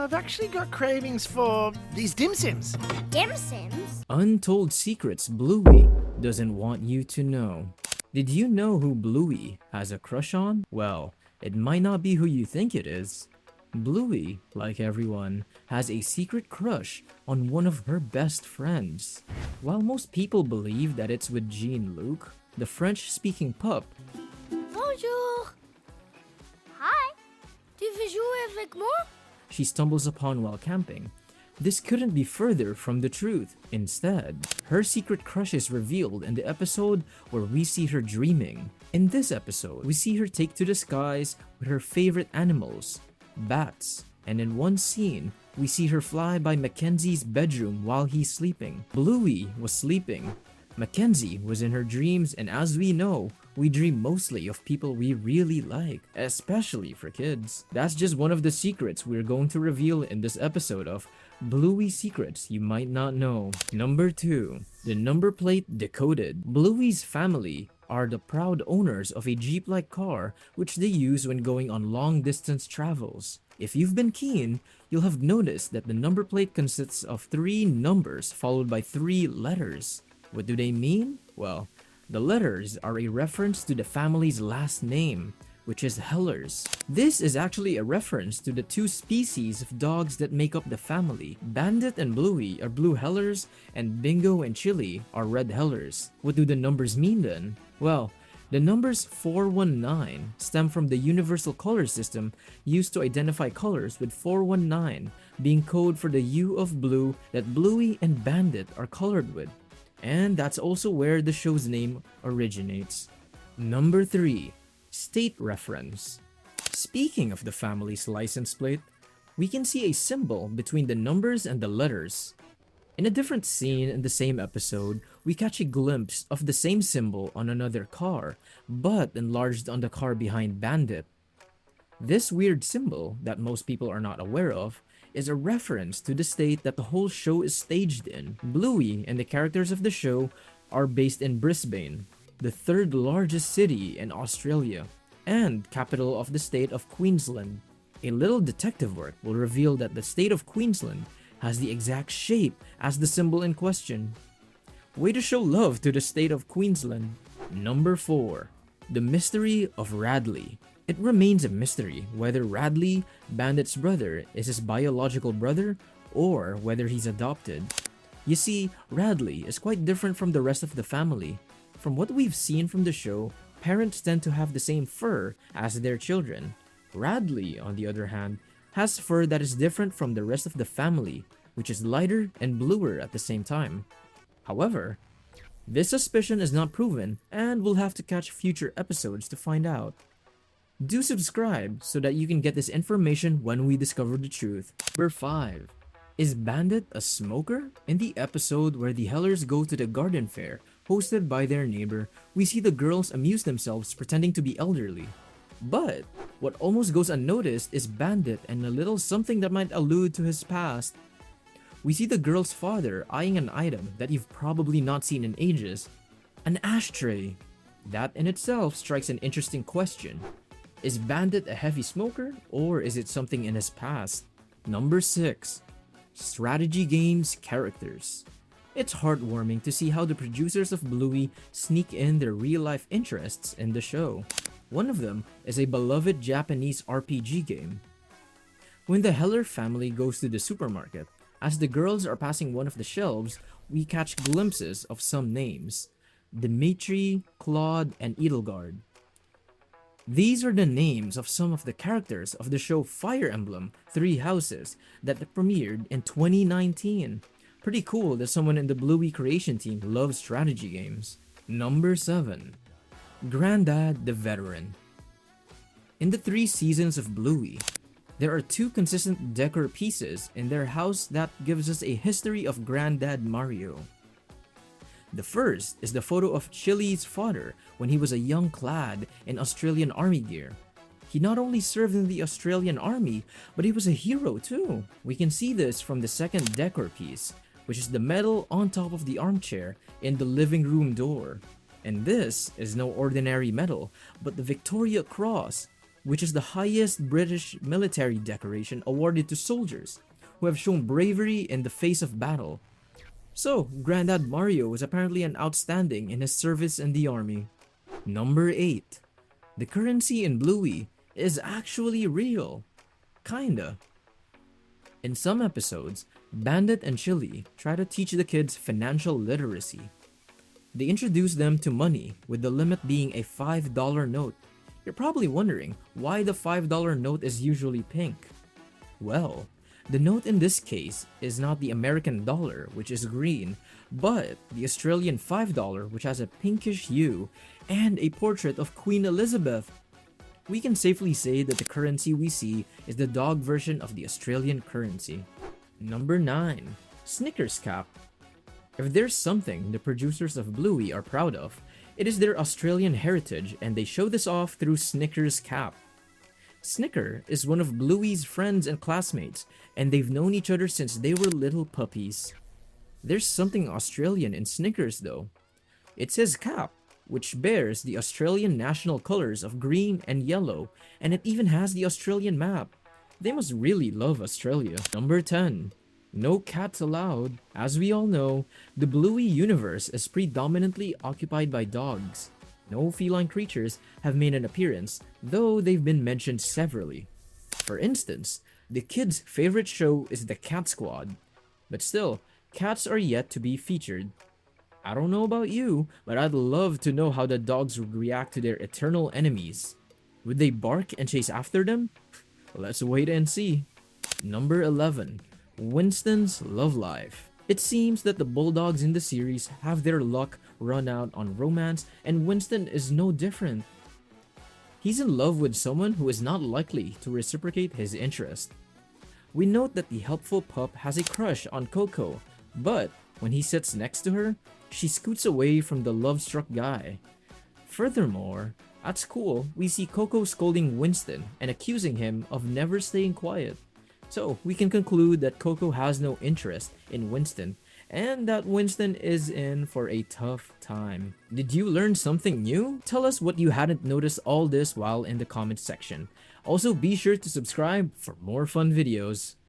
I've actually got cravings for these dim sims. Dim Sims? Untold secrets Bluey doesn't want you to know. Did you know who Bluey has a crush on? Well, it might not be who you think it is. Bluey, like everyone, has a secret crush on one of her best friends. While most people believe that it's with Jean-Luc, the French-speaking pup, Bonjour! Hi! Tu veux jouer avec moi? she stumbles upon while camping. This couldn't be further from the truth. Instead, her secret crush is revealed in the episode where we see her dreaming. In this episode, we see her take to the skies with her favorite animals, bats, and in one scene, we see her fly by Mackenzie's bedroom while he's sleeping. Bluey was sleeping, Mackenzie was in her dreams, and as we know, we dream mostly of people we really like, especially for kids. That's just one of the secrets we're going to reveal in this episode of Bluey Secrets You Might Not Know. Number 2. The number plate decoded. Bluey's family are the proud owners of a Jeep-like car which they use when going on long-distance travels. If you've been keen, you'll have noticed that the number plate consists of 3 numbers followed by 3 letters. What do they mean? Well, the letters are a reference to the family's last name, which is Hellers. This is actually a reference to the 2 species of dogs that make up the family. Bandit and Bluey are blue Hellers, and Bingo and Chili are red Hellers. What do the numbers mean then? Well, the numbers 419 stem from the universal color system used to identify colors, with 419 being code for the hue of blue that Bluey and Bandit are colored with. And that's also where the show's name originates. Number 3. State reference. Speaking of the family's license plate, we can see a symbol between the numbers and the letters. In a different scene in the same episode, we catch a glimpse of the same symbol on another car, but enlarged on the car behind Bandit. This weird symbol, that most people are not aware of, is a reference to the state that the whole show is staged in. Bluey and the characters of the show are based in Brisbane, the 3rd largest city in Australia, and capital of the state of Queensland. A little detective work will reveal that the state of Queensland has the exact shape as the symbol in question. Way to show love to the state of Queensland. Number 4. The mystery of Radley. It remains a mystery whether Radley, Bandit's brother, is his biological brother or whether he's adopted. You see, Radley is quite different from the rest of the family. From what we've seen from the show, parents tend to have the same fur as their children. Radley, on the other hand, has fur that is different from the rest of the family, which is lighter and bluer at the same time. However, this suspicion is not proven, and we'll have to catch future episodes to find out. Do subscribe so that you can get this information when we discover the truth. Number 5. Is Bandit a smoker? In the episode where the Hellers go to the garden fair, hosted by their neighbor, we see the girls amuse themselves pretending to be elderly. But what almost goes unnoticed is Bandit and a little something that might allude to his past. We see the girl's father eyeing an item that you've probably not seen in ages, an ashtray. That in itself strikes an interesting question. Is Bandit a heavy smoker, or is it something in his past? Number 6. Strategy games characters. It's heartwarming to see how the producers of Bluey sneak in their real-life interests in the show. One of them is a beloved Japanese RPG game. When the Heller family goes to the supermarket, as the girls are passing one of the shelves, we catch glimpses of some names: Dimitri, Claude, and Edelgard. These are the names of some of the characters of the show Fire Emblem 3 Houses that premiered in 2019. Pretty cool that someone in the Bluey creation team loves strategy games. Number 7. Grandad the Veteran. In the 3 seasons of Bluey, there are 2 consistent decor pieces in their house that gives us a history of Grandad Mario. The first is the photo of Chili's father when he was a young lad in Australian Army gear. He not only served in the Australian Army, but he was a hero too. We can see this from the second decor piece, which is the medal on top of the armchair in the living room door. And this is no ordinary medal, but the Victoria Cross, which is the highest British military decoration awarded to soldiers who have shown bravery in the face of battle. So, Grandad Mario was apparently an outstanding in his service in the army. Number 8. The currency in Bluey is actually real. Kinda. In some episodes, Bandit and Chili try to teach the kids financial literacy. They introduce them to money, with the limit being a $5 note. You're probably wondering why the $5 note is usually pink. Well, the note in this case is not the American dollar, which is green, but the Australian $5, which has a pinkish hue, and a portrait of Queen Elizabeth. We can safely say that the currency we see is the dog version of the Australian currency. Number 9. Snickers cap. If there's something the producers of Bluey are proud of, it is their Australian heritage, and they show this off through Snickers cap. Snicker is one of Bluey's friends and classmates, and they've known each other since they were little puppies. There's something Australian in Snickers though. It's his cap, which bears the Australian national colors of green and yellow, and it even has the Australian map. They must really love Australia. Number 10. No cats allowed. As we all know, the Bluey universe is predominantly occupied by dogs. No feline creatures have made an appearance, though they've been mentioned severally. For instance, the kids' favorite show is the Cat Squad, but still, cats are yet to be featured. I don't know about you, but I'd love to know how the dogs would react to their eternal enemies. Would they bark and chase after them? Let's wait and see. Number 11. Winston's love life. It seems that the bulldogs in the series have their luck run out on romance, and Winston is no different. He's in love with someone who is not likely to reciprocate his interest. We note that the helpful pup has a crush on Coco, but when he sits next to her, she scoots away from the love-struck guy. Furthermore, at school, we see Coco scolding Winston and accusing him of never staying quiet. So we can conclude that Coco has no interest in Winston, and that Winston is in for a tough time. Did you learn something new? Tell us what you hadn't noticed all this while in the comments section. Also, be sure to subscribe for more fun videos.